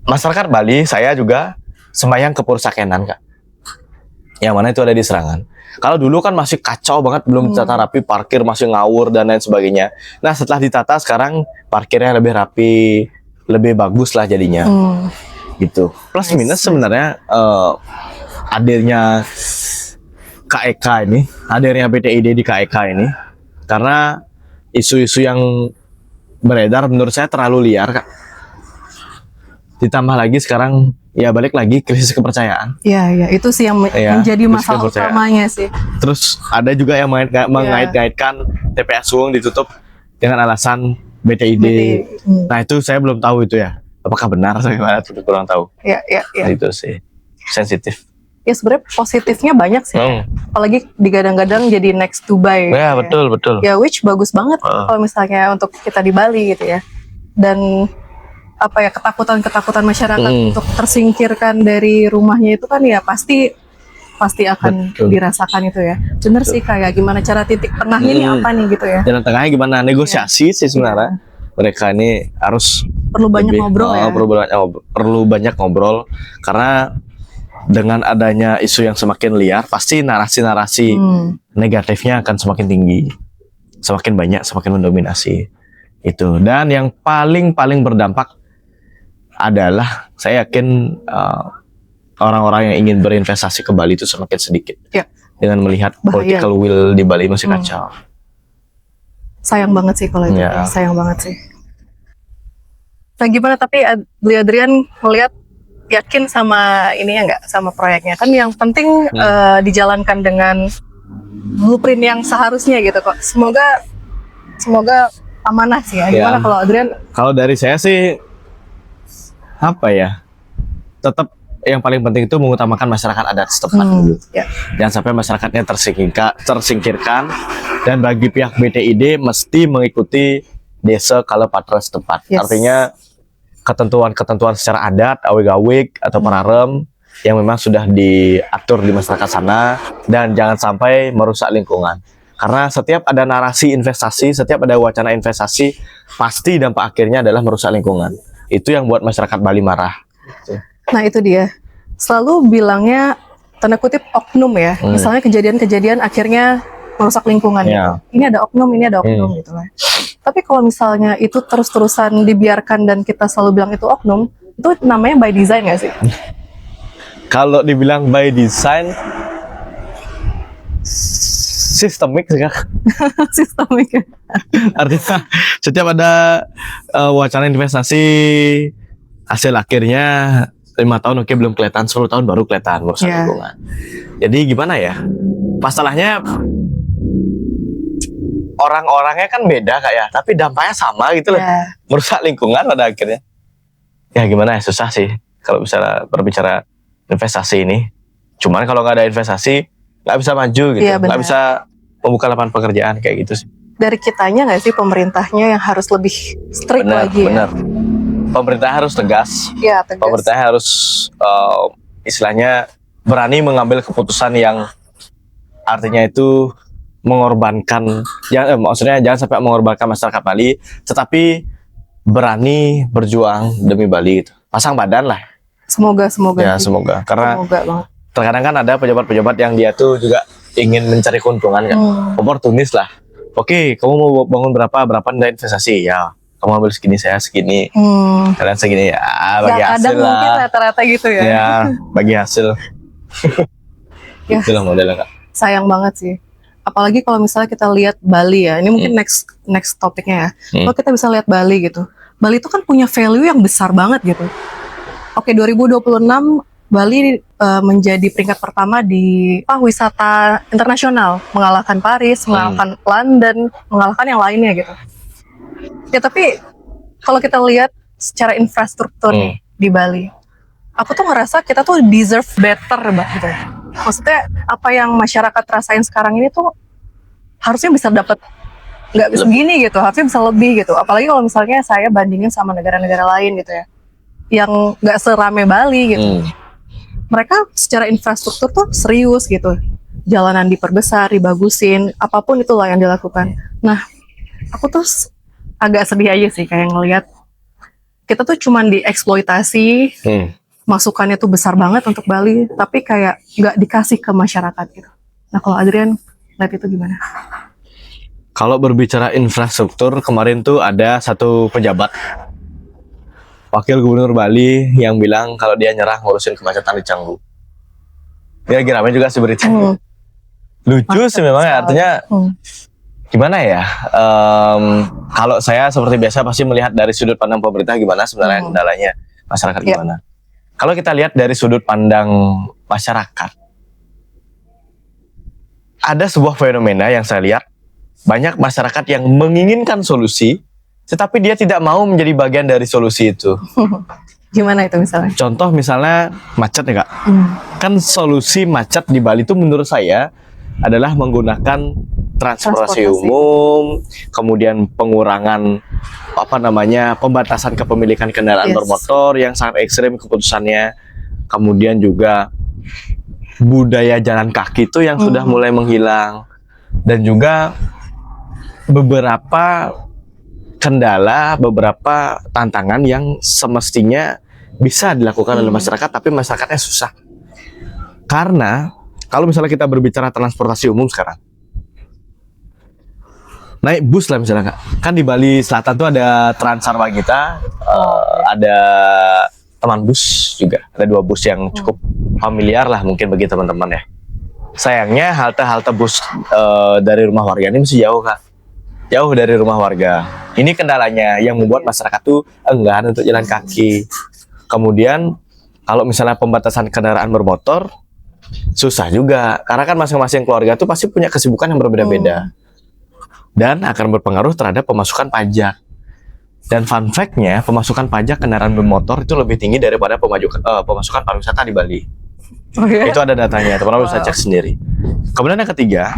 masyarakat Bali, saya juga sembahyang ke Pursakenan, Kak. Yang mana itu ada di Serangan. Kalau dulu kan masih kacau banget, belum ditata rapi, parkir masih ngawur dan lain sebagainya. Nah, setelah ditata sekarang parkirnya lebih rapi, lebih bagus lah jadinya. Gitu. Plus minus sebenarnya hadirnya KEK ini, hadirnya BTID di KEK ini, karena isu-isu yang beredar menurut saya terlalu liar, Kak. Ditambah lagi sekarang ya balik lagi krisis kepercayaan. Iya, itu sih yang menjadi masalah utamanya sih. Terus ada juga yang mengait-ngaitkan TPA Suwung ditutup dengan alasan BTID. Nah, itu saya belum tahu itu ya. Apakah benar atau gimana, itu kurang tahu. Iya. Nah, itu sih sensitif. Ya sebenarnya positifnya banyak sih. Apalagi digadang-gadang jadi next to buy. Ya, betul. Ya which bagus banget kalau misalnya untuk kita di Bali gitu ya. Dan ketakutan masyarakat untuk tersingkirkan dari rumahnya itu kan ya pasti akan dirasakan itu ya. Bener sih, kayak gimana cara titik tengahnya ini apa nih gitu ya. Jalan tengahnya gimana, negosiasi sih sebenarnya. Mereka ini harus perlu banyak ngobrol ya. Perlu banyak ngobrol karena dengan adanya isu yang semakin liar, pasti narasi-narasi negatifnya akan semakin tinggi, semakin banyak, semakin mendominasi itu. Dan yang paling berdampak adalah saya yakin orang-orang yang ingin berinvestasi ke Bali itu semakin sedikit dengan melihat political will di Bali masih kacau. Sayang banget sih kalau itu, sayang banget sih. Nah, gimana tapi Adrian melihat yakin sama ini ya nggak, sama proyeknya? Kan yang penting dijalankan dengan blueprint yang seharusnya gitu kok. Semoga amanah sih ya. Gimana kalau Adrian? Kalau dari saya sih tetap yang paling penting itu mengutamakan masyarakat adat setempat dulu. Jangan sampai masyarakatnya tersingkirkan, dan bagi pihak BTID mesti mengikuti desa kalapatra setempat. Artinya ketentuan secara adat, awig-awig atau pararem yang memang sudah diatur di masyarakat sana, dan jangan sampai merusak lingkungan. Karena setiap ada narasi investasi, setiap ada wacana investasi, pasti dampak akhirnya adalah merusak lingkungan. Itu yang buat masyarakat Bali marah. Nah, itu dia. Selalu bilangnya tanda kutip oknum ya. Misalnya kejadian-kejadian akhirnya merusak lingkungan gitu. Ini ada oknum gitu lah. Tapi kalau misalnya itu terus-terusan dibiarkan dan kita selalu bilang itu oknum, itu namanya by design nggak sih? Kalau dibilang by design, sistemik sih Kak. Sistemik. Artinya setiap ada wacana investasi, hasil akhirnya 5 tahun oke belum kelihatan, 10 tahun baru kelihatan merusak lingkungan. Jadi gimana ya? Masalahnya orang-orangnya kan beda Kak ya, tapi dampaknya sama gitu loh. Merusak lingkungan pada akhirnya. Ya gimana ya, susah sih kalau berbicara investasi ini. Cuman kalau nggak ada investasi nggak bisa maju gitu, nggak bisa membuka lapangan pekerjaan kayak gitu sih. Dari kitanya nggak sih, pemerintahnya yang harus lebih strict lagi ya? Pemerintah harus tegas. Ya, tegas. Pemerintah harus istilahnya berani mengambil keputusan yang artinya itu mengorbankan, maksudnya jangan sampai mengorbankan masyarakat Bali, tetapi berani berjuang demi Bali gitu. Pasang badan lah. Semoga. Ya semoga. Karena terkadang kan ada pejabat-pejabat yang dia tuh juga ingin mencari keuntungan kan, oportunis lah. Oke, kamu mau bangun berapa nilai investasi ya? Kamu ambil segini, saya segini, kalian segini ya, bagi hasil lah. Mungkin rata-rata gitu ya. Ya, bagi hasil. Itulah modelnya Kak. Sayang banget sih. Apalagi kalau misalnya kita lihat Bali ya, ini mungkin next topiknya ya. Kalau kita bisa lihat Bali gitu, Bali itu kan punya value yang besar banget gitu. Oke, 2026 Bali menjadi peringkat pertama di wisata internasional, mengalahkan Paris, mengalahkan London, mengalahkan yang lainnya gitu. Ya tapi kalau kita lihat secara infrastruktur nih di Bali, aku tuh ngerasa kita tuh deserve better gitu. Maksudnya apa yang masyarakat rasain sekarang ini tuh harusnya bisa dapat, nggak bisa gini gitu, harusnya bisa lebih gitu. Apalagi kalau misalnya saya bandingin sama negara-negara lain gitu ya, yang nggak serame Bali gitu. Mereka secara infrastruktur tuh serius gitu, jalanan diperbesar, dibagusin, apapun itulah yang dilakukan. Nah, aku tuh agak sedih aja sih kayak ngelihat kita tuh cuman dieksploitasi, masukannya tuh besar banget untuk Bali, tapi kayak nggak dikasih ke masyarakat gitu. Nah, kalau Adrian lihat itu gimana? Kalau berbicara infrastruktur, kemarin tuh ada satu pejabat Wakil Gubernur Bali yang bilang kalau dia nyerah ngurusin kemacetan di Canggu. Ya ramai juga sih berita. Lucu sih memang ya, artinya gimana ya? Kalau saya seperti biasa pasti melihat dari sudut pandang pemerintah gimana sebenarnya kendalanya masyarakat gimana. Kalau kita lihat dari sudut pandang masyarakat, ada sebuah fenomena yang saya lihat, banyak masyarakat yang menginginkan solusi, tetapi dia tidak mau menjadi bagian dari solusi itu. Gimana itu misalnya? Contoh misalnya macet ya Kak. Kan solusi macet di Bali itu menurut saya adalah menggunakan transportasi umum, kemudian pengurangan pembatasan kepemilikan kendaraan bermotor yang sangat ekstrim keputusannya, kemudian juga budaya jalan kaki itu yang sudah mulai menghilang, dan juga beberapa kendala, beberapa tantangan yang semestinya bisa dilakukan oleh masyarakat, tapi masyarakatnya susah. Karena kalau misalnya kita berbicara transportasi umum sekarang, naik bus lah misalnya Kak. Kan di Bali Selatan tuh ada Trans Sarmagita, ada teman bus juga. Ada 2 bus yang cukup familiar lah mungkin bagi teman-teman ya. Sayangnya halte-halte bus dari rumah warga ini masih jauh Kak. Jauh dari rumah warga. Ini kendalanya yang membuat masyarakat tuh enggan untuk jalan kaki. Kemudian kalau misalnya pembatasan kendaraan bermotor, susah juga. Karena kan masing-masing keluarga tuh pasti punya kesibukan yang berbeda-beda. Dan akan berpengaruh terhadap pemasukan pajak. Dan fun fact-nya, pemasukan pajak kendaraan bermotor itu lebih tinggi daripada pemasukan pariwisata di Bali. Itu ada datanya, teman-teman bisa cek sendiri. Kemudian yang ketiga,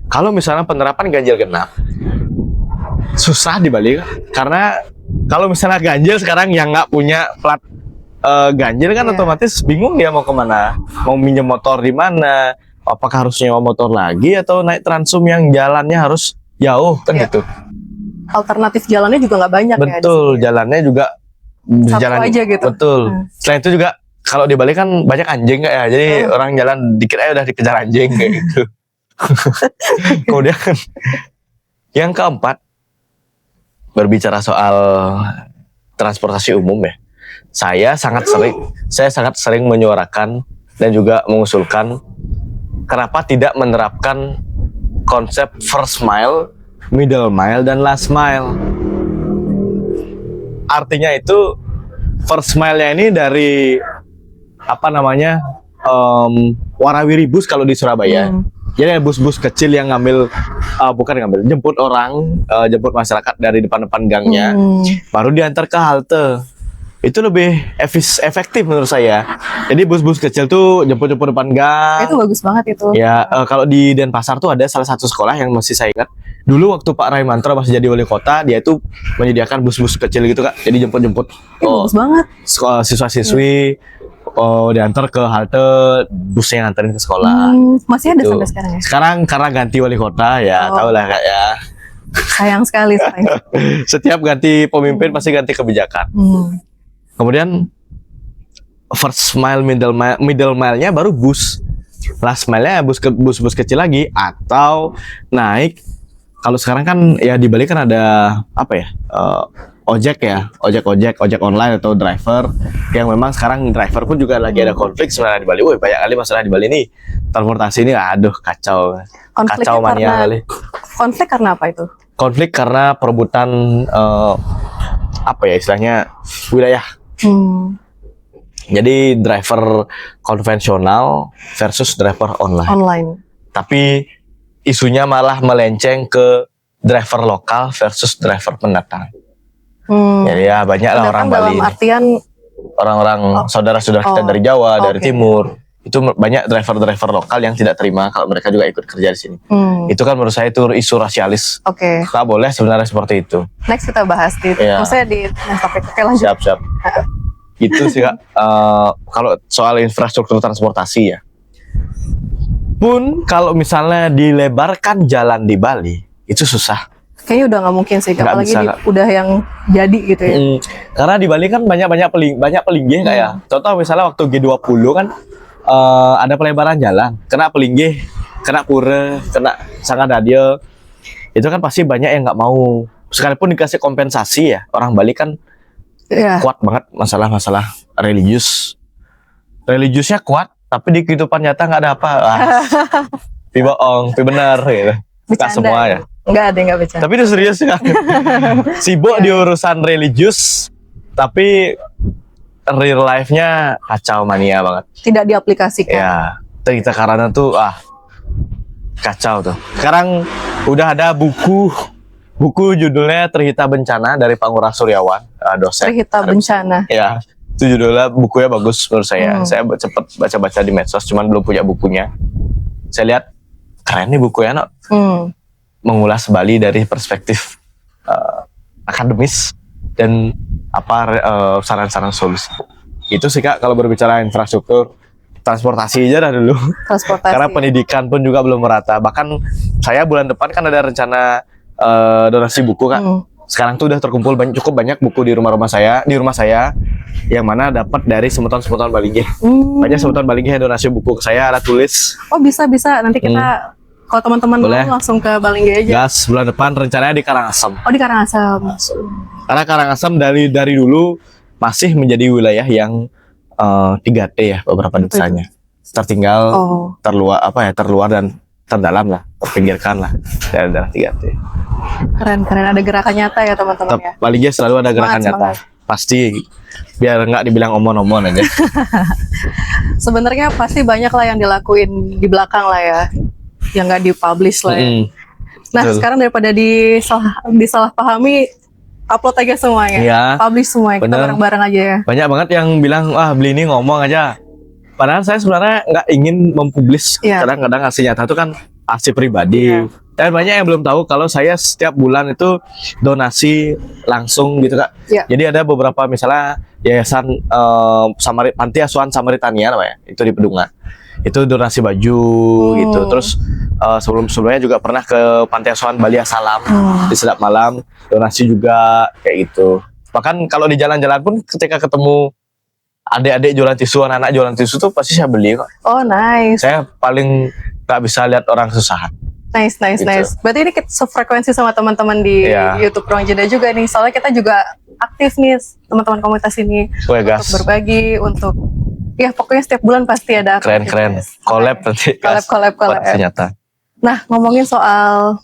kalau misalnya penerapan ganjil genap, susah di Bali, karena kalau misalnya ganjil sekarang yang nggak punya plat ganjil kan otomatis bingung dia mau kemana, mau minjem motor di mana, apakah harus nyewa motor lagi atau naik Transum yang jalannya harus jauh kan gitu. Alternatif jalannya juga nggak banyak. Betul, ya, jalannya juga jalan aja gitu. Betul. Selain itu juga kalau di Bali kan banyak anjing Kak ya, jadi orang jalan dikit aja udah dikejar anjing kayak gitu. Kemudian yang keempat, berbicara soal transportasi umum ya. Saya sangat sering menyuarakan dan juga mengusulkan kenapa tidak menerapkan konsep first mile, middle mile, dan last mile. Artinya itu first mile-nya ini dari apa namanya warawiri bus kalau di Surabaya. Jadi ada bus-bus kecil yang jemput orang, jemput masyarakat dari depan-depan gangnya, baru diantar ke halte. Itu lebih efektif menurut saya. Jadi bus-bus kecil tuh jemput-jemput depan gang. Itu bagus banget itu. Ya, kalau di Denpasar tuh ada salah satu sekolah yang masih saya ingat. Dulu waktu Pak Raimantro masih jadi wali kota, dia tuh menyediakan bus-bus kecil gitu Kak. Jadi jemput-jemput Bagus banget. siswa-siswi diantar ke halte, busnya nganterin ke sekolah. Masih ada Gitu. sampai sekarang ya? Sekarang karena ganti wali kota ya, tau lah Kak ya. Sayang sekali. Setiap ganti pemimpin pasti ganti kebijakan. Kemudian first mile, middle mile-nya baru bus. Last mile-nya bus kecil lagi atau naik. Kalau sekarang kan ya di Bali kan ada apa ya? Ojek online atau driver yang memang sekarang driver pun juga lagi ada konflik sebenarnya di Bali. Wih, banyak kali masalah di Bali nih. Transportasi ini aduh kacau. Kacau mania kali. Konflik karena apa itu? Konflik karena perebutan apa ya istilahnya wilayah. Jadi driver konvensional versus driver online. Tapi isunya malah melenceng ke driver lokal versus driver pendatang. Jadi ya banyak lah orang Bali. Dalam artian orang-orang saudara-saudara kita dari Jawa, dari Timur. Itu banyak driver-driver lokal yang tidak terima kalau mereka juga ikut kerja di sini. Itu kan menurut saya itu isu rasialis. Nggak boleh sebenarnya seperti itu. Next kita bahas maksudnya di next topik. Oke, lanjut. Siap. Itu sih Kak. Kalau soal infrastruktur transportasi ya. Pun kalau misalnya dilebarkan jalan di Bali, itu susah. Kayaknya udah nggak mungkin sih, apalagi udah yang jadi gitu ya. Karena di Bali kan banyak pelinggih kayak. Contoh misalnya waktu G20 kan ada pelebaran jalan, kena pelinggih, kena pura, kena Sangadadia. Itu kan pasti banyak yang nggak mau. Sekalipun dikasih kompensasi ya, orang Bali kan kuat banget masalah-masalah religiusnya kuat, tapi di kehidupan nyata nggak ada apa. Pi bohong, pi benar gitu. Nggak semua ya. Nggak bercanda. Tapi itu serius ya. Sibuk di urusan religius, tapi real life-nya kacau mania banget. Tidak diaplikasikan. Ya, cerita karena tuh kacau tuh. Sekarang udah ada buku judulnya Terhita Bencana dari Pak Ngurah Suryawan, dosen. Terhita Bencana. Ya, itu judulnya, bukunya bagus menurut saya. Saya cepet baca-baca di medsos, cuman belum punya bukunya. Saya lihat keren nih bukunya, no. Mengulas Bali dari perspektif akademis dan saran-saran solusi. Itu sih Kak kalau berbicara infrastruktur transportasi aja dah dulu. Karena pendidikan pun juga belum merata. Bahkan saya bulan depan kan ada rencana donasi buku Kak. Sekarang tuh udah terkumpul cukup banyak buku di rumah saya yang mana dapat dari semeton Balinggih. Banyak semeton Balinggih yang donasi buku ke saya, ada tulis. Oh bisa nanti kita kalau teman-teman mau langsung ke Balinggih aja. Gas bulan depan rencananya di Karangasem. Oh di Karangasem. Karena Karangasem dari dulu masih menjadi wilayah yang 3T ya beberapa desanya. Tertinggal, terluar dan terdalam lah, terpinggirkan lah daerah 3T. Keren ada gerakan nyata ya teman-teman ya. Balinggih selalu ada gerakan nyata. Pasti biar nggak dibilang omon-omon aja. Sebenarnya pasti banyak lah yang dilakuin di belakang lah ya, yang nggak dipublish lah ya. Nah sekarang daripada disalahpahami, upload aja semuanya, publish semuanya, kita bareng-bareng aja ya. Banyak banget yang bilang beli ini ngomong aja. Padahal saya sebenarnya nggak ingin mempublish. Kadang-kadang hasil nyata itu kan hasil pribadi. Dan banyak yang belum tahu kalau saya setiap bulan itu donasi langsung gitu Kak. Jadi ada beberapa misalnya yayasan Panti Asuhan Samaritania namanya, itu di Pedungan. Itu donasi baju gitu. Terus sebelumnya juga pernah ke Panti Asuhan Bali Assalam di Sedap Malam, donasi juga kayak gitu. Bahkan kalau di jalan-jalan pun ketika ketemu adik-adik jualan tisu, anak-anak jualan tisu tuh pasti saya beli kok. Oh nice. Saya paling nggak bisa lihat orang kesusahan. Nice. Gitu. Berarti ini kita sefrekuensi sama teman-teman di Iya. YouTube Ruang Jeda juga nih. Soalnya kita juga aktif nih teman-teman komunitas ini Wah, untuk gas. berbagi, untuk ya pokoknya setiap bulan pasti ada Keren. aktivitas. Collab nanti. gas. Collab. Ternyata. Nah, ngomongin soal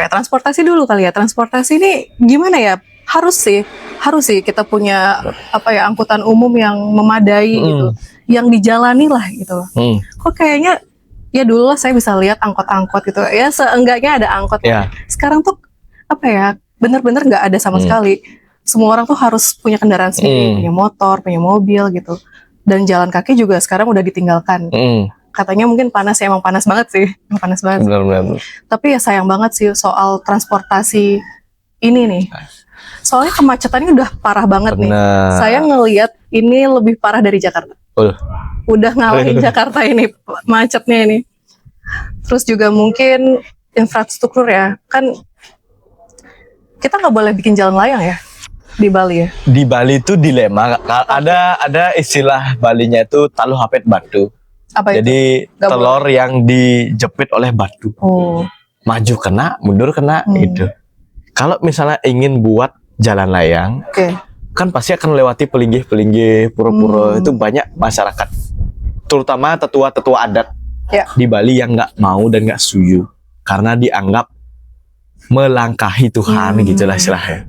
transportasi dulu kali ya. Transportasi ini gimana ya? Harus sih kita punya angkutan umum yang memadai gitu, yang dijalani lah gitu. Kok kayaknya ya dulu lah saya bisa lihat angkot-angkot gitu ya, seenggaknya ada angkot. Iya. Sekarang tuh bener-bener nggak ada sama sekali. Semua orang tuh harus punya kendaraan sendiri, punya motor, punya mobil gitu. Dan jalan kaki juga sekarang udah ditinggalkan. Katanya mungkin panas ya, emang panas banget sih, panas banget. Benar. Tapi ya sayang banget sih soal transportasi ini nih. Soalnya kemacetannya udah parah banget nih. Benar. Saya ngelihat ini lebih parah dari Jakarta. Udah ngalahin Jakarta ini macetnya ini. Terus juga mungkin infrastruktur ya, kan kita nggak boleh bikin jalan layang ya di Bali ya. Di Bali itu dilema. Ada istilah Balinya itu talu hapet batu. Apa itu? Jadi telur yang dijepit oleh batu. Maju kena, mundur kena gitu. Kalau misalnya ingin buat jalan layang, kan pasti akan melewati pelinggih-pelinggih, pura-pura. Itu banyak masyarakat, terutama tetua-tetua adat di Bali yang nggak mau dan nggak setuju karena dianggap melangkahi Tuhan gitulah istilahnya.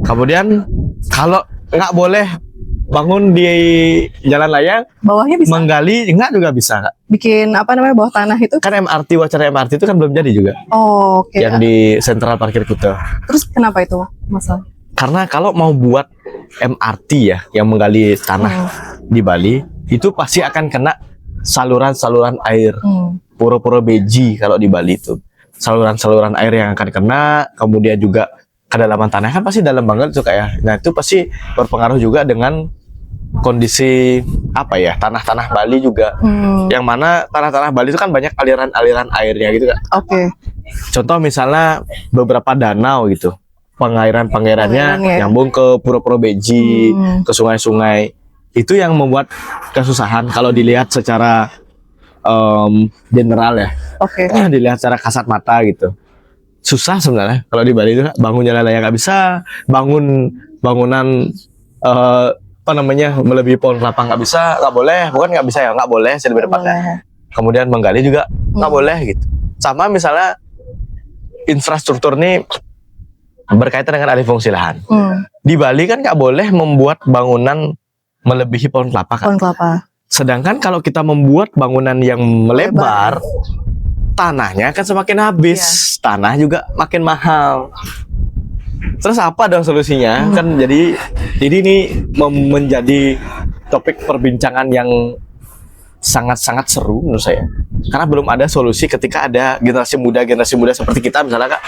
Kemudian kalau nggak boleh bangun di jalan layang, bawahnya bisa menggali enggak juga bisa, Kak. Bikin bawah tanah itu Kan wacana MRT itu kan belum jadi juga. Yang di Sentral Parkir Kuta. Terus kenapa itu masalah? Karena kalau mau buat MRT ya yang menggali tanah di Bali, itu pasti akan kena saluran-saluran air. Pura-pura beji kalau di Bali itu. Saluran-saluran air yang akan kena, kemudian juga kedalaman tanah kan pasti dalam banget tuh kayak. Nah, itu pasti berpengaruh juga dengan kondisi tanah-tanah Bali juga. Yang mana tanah-tanah Bali itu kan banyak aliran-aliran airnya gitu kan. Contoh misalnya beberapa danau gitu. Pengairannya nyambung ke pura-pura beji, ke sungai-sungai. Itu yang membuat kesusahan kalau dilihat secara general ya. Dilihat secara kasat mata gitu. Susah sebenarnya kalau di Bali itu bangun jalan layang nggak bisa, bangunan melebihi pohon kelapa nggak bisa, nggak boleh, bukan nggak bisa ya, nggak boleh sih lebih tepatnya. Kemudian menggali juga nggak boleh gitu. Sama misalnya infrastruktur nih berkaitan dengan alih fungsi lahan. Di Bali kan nggak boleh membuat bangunan melebihi pohon kelapa kan. Sedangkan kalau kita membuat bangunan yang melebar, tanahnya akan semakin habis, tanah juga makin mahal. Terus apa dong solusinya? Kan jadi ini menjadi topik perbincangan yang sangat-sangat seru menurut saya. Karena belum ada solusi ketika ada generasi muda seperti kita misalnya Kak,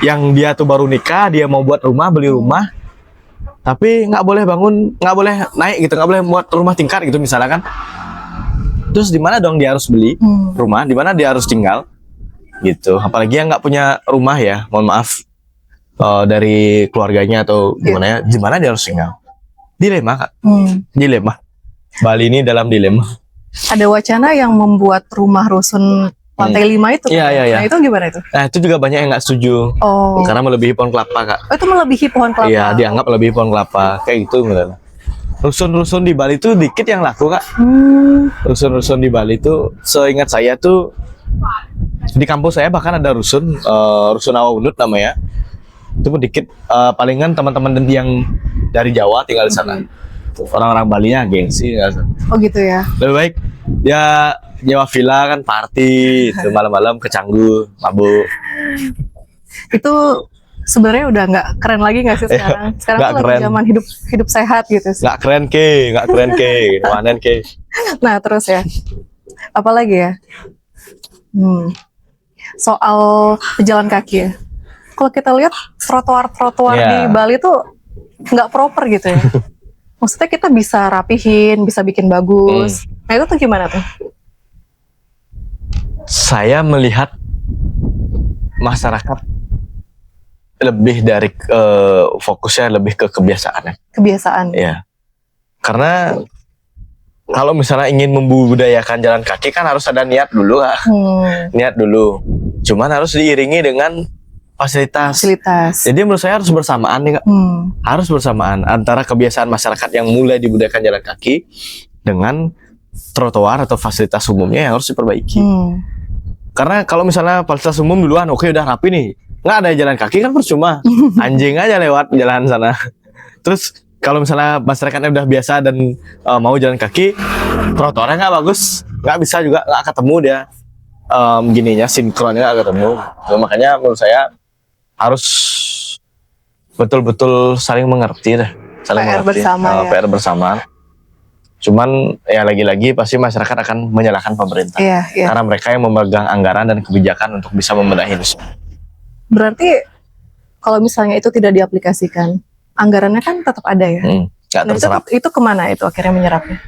yang dia tuh baru nikah, dia mau buat rumah, beli rumah, tapi nggak boleh bangun, nggak boleh naik gitu, nggak boleh buat rumah tingkat gitu misalnya kan. Terus di mana dong dia harus beli rumah, di mana dia harus tinggal? Gitu, apalagi yang nggak punya rumah ya, mohon maaf dari keluarganya atau gimana ya, di mana dia harus tinggal? Dilema Kak, dilema. Bali ini dalam dilema. Ada wacana yang membuat rumah rusun lantai 5 itu. Nah itu gimana itu? Nah itu juga banyak yang nggak setuju, karena melebihi pohon kelapa Kak. Itu melebihi pohon kelapa? Iya, dianggap melebihi pohon kelapa, kayak gitu gitu. Rusun-rusun di Bali itu dikit yang laku Kak. Rusun-rusun di Bali itu seingat saya tuh di kampus saya bahkan ada rusun Awunut namanya. Itu pun dikit, palingan teman-teman yang dari Jawa tinggal di sana. Orang-orang Balinya gengsi. Gitu ya. Lebih baik dia nyewa villa kan, party itu malam-malam ke Canggu, mabuk. Itu sebenarnya udah nggak keren lagi nggak sih sekarang? Sekarang tuh lagi zaman hidup sehat gitu. Nggak keren ke, wanen ke. Nah terus ya, apa lagi ya? Soal pejalan kaki ya. Kalau kita lihat trotoar di Bali tuh nggak proper gitu ya. Maksudnya kita bisa rapihin, bisa bikin bagus. Nah itu tuh gimana tuh? Saya melihat masyarakat lebih dari fokusnya lebih ke kebiasaan. Kebiasaan. Ya, karena kalau misalnya ingin membudayakan jalan kaki kan harus ada niat dulu, Kak. Niat dulu. Cuman harus diiringi dengan fasilitas. Jadi menurut saya harus bersamaan nih, Kak. Harus bersamaan antara kebiasaan masyarakat yang mulai dibudayakan jalan kaki dengan trotoar atau fasilitas umumnya yang harus diperbaiki. Karena kalau misalnya fasilitas umum duluan, oke udah rapi nih, nggak ada jalan kaki kan percuma. Anjing aja lewat jalan sana. Terus kalau misalnya masyarakatnya udah biasa dan mau jalan kaki, trotoarnya nggak bagus, nggak bisa juga, nggak ketemu dia gininya, sinkronnya nggak ketemu. Makanya menurut saya harus betul-betul saling mengerti deh, PR bersama, PR bersama. Cuman ya lagi-lagi pasti masyarakat akan menyalahkan pemerintah, karena mereka yang memegang anggaran dan kebijakan untuk bisa membenahi itu. Berarti kalau misalnya itu tidak diaplikasikan, anggarannya kan tetap ada ya? Nah, itu kemana itu akhirnya menyerapnya?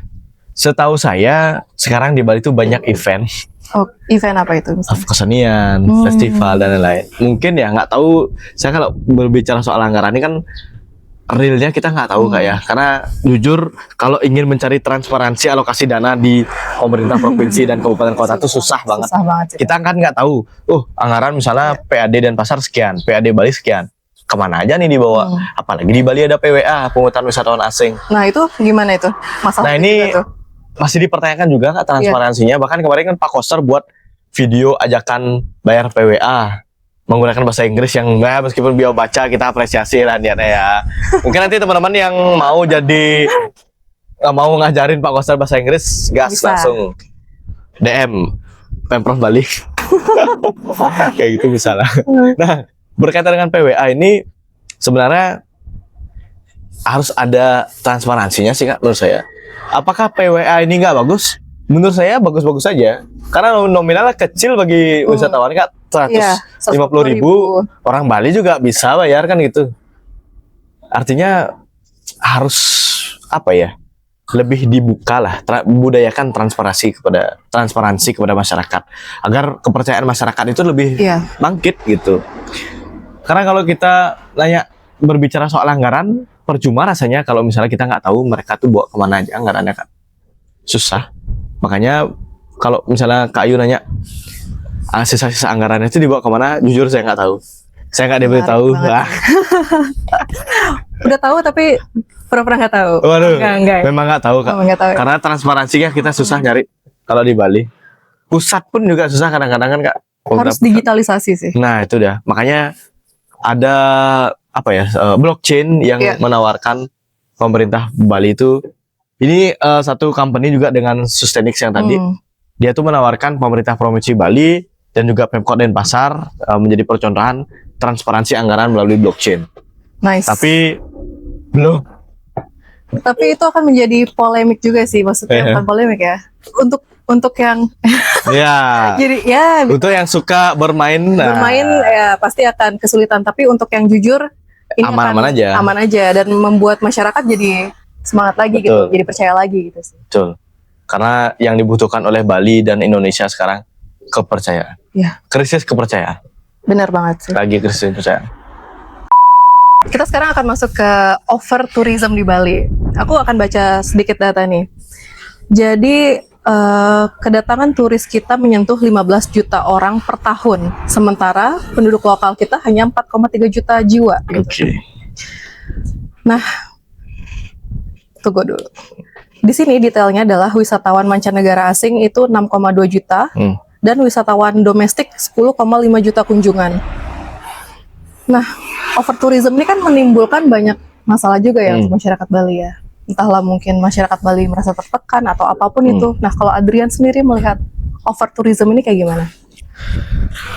Setahu saya sekarang di Bali itu banyak event. Oh, event apa itu misalnya? Kesenian, festival dan lain-lain. Mungkin ya nggak tahu. Saya kalau berbicara soal anggaran ini kan realnya kita nggak tahu Kak ya. Karena jujur kalau ingin mencari transparansi alokasi dana di pemerintah provinsi dan kabupaten kota itu susah banget. Kita kan nggak tahu. Anggaran misalnya PAD Denpasar sekian, PAD Bali sekian. Kemana aja nih dibawa? Apalagi di Bali ada PWA, pungutan wisatawan asing. Nah itu gimana itu? Nah ini masih dipertanyakan juga Kak transparansinya. Bahkan kemarin kan Pak Koster buat video ajakan bayar PWA menggunakan bahasa Inggris yang meskipun beliau baca kita apresiasi lah niatnya ya. Mungkin nanti teman-teman yang mau mau ngajarin Pak Koster bahasa Inggris, gas langsung DM Pemprov Bali. Kayak gitu misalnya. Nah, berkaitan dengan PWA ini sebenarnya harus ada transparansinya sih Kak menurut saya. Apakah PWA ini nggak bagus? Menurut saya bagus-bagus saja. Karena nominalnya kecil bagi wisatawan Kak, 150.000. Orang Bali juga bisa bayar kan gitu. Artinya harus apa ya? Lebih dibuka lah, budayakan transparansi kepada masyarakat agar kepercayaan masyarakat itu lebih bangkit gitu. Karena kalau kita berbicara soal anggaran, percuma rasanya kalau misalnya kita nggak tahu mereka tuh bawa kemana aja anggarannya Kak. Susah. Makanya kalau misalnya Kak Ayu nanya sisa-sisa anggarannya itu dibawa kemana, jujur saya nggak tahu. Saya nggak diberitahu. Udah tahu tapi pernah nggak tahu. Waduh, memang nggak tahu Kak. Karena transparansinya kita susah nyari kalau di Bali. Pusat pun juga susah kadang-kadang kan Kak. Harus digitalisasi sih. Nah itu dah. Makanya ada apa ya blockchain yang menawarkan pemerintah Bali itu. Ini satu company juga dengan Sustainix yang tadi. Dia tuh menawarkan pemerintah provinsi Bali dan juga Pemkot Denpasar menjadi percontohan transparansi anggaran melalui blockchain. Nice. Tapi belum. Tapi itu akan menjadi polemik juga sih, maksudnya bukan polemik ya. Untuk yang jadi untuk yang suka bermain ya pasti akan kesulitan. Tapi untuk yang jujur ini aman aja dan membuat masyarakat jadi semangat lagi. Betul. Gitu, jadi percaya lagi gitu sih. Betul. Karena yang dibutuhkan oleh Bali dan Indonesia sekarang kepercayaan. Krisis kepercayaan. Benar banget sih. Lagi krisis kepercayaan. Kita sekarang akan masuk ke over tourism di Bali. Aku akan baca sedikit data nih. Jadi kedatangan turis kita menyentuh 15 juta orang per tahun, sementara penduduk lokal kita hanya 4,3 juta jiwa. Oke. Nah, tunggu dulu. Di sini detailnya adalah wisatawan mancanegara asing itu 6,2 juta dan wisatawan domestik 10,5 juta kunjungan. Nah, over tourism ini kan menimbulkan banyak masalah juga ya untuk masyarakat Bali ya. Entahlah mungkin masyarakat Bali merasa tertekan atau apapun itu. Nah, kalau Adrian sendiri melihat over tourism ini kayak gimana?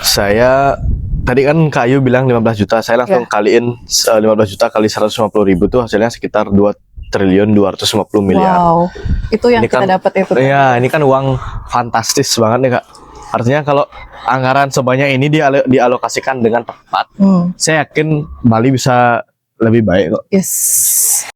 Saya tadi kan Kak Ayu bilang 15 juta, saya langsung kaliin 15 juta kali 150.000 itu hasilnya sekitar 2.250 miliar. Wow, itu yang kita dapat itu. Iya, ini kan uang fantastis banget nih Kak. Artinya kalau anggaran sebanyak ini dialokasikan dengan tepat, saya yakin Bali bisa lebih baik kok. Yes.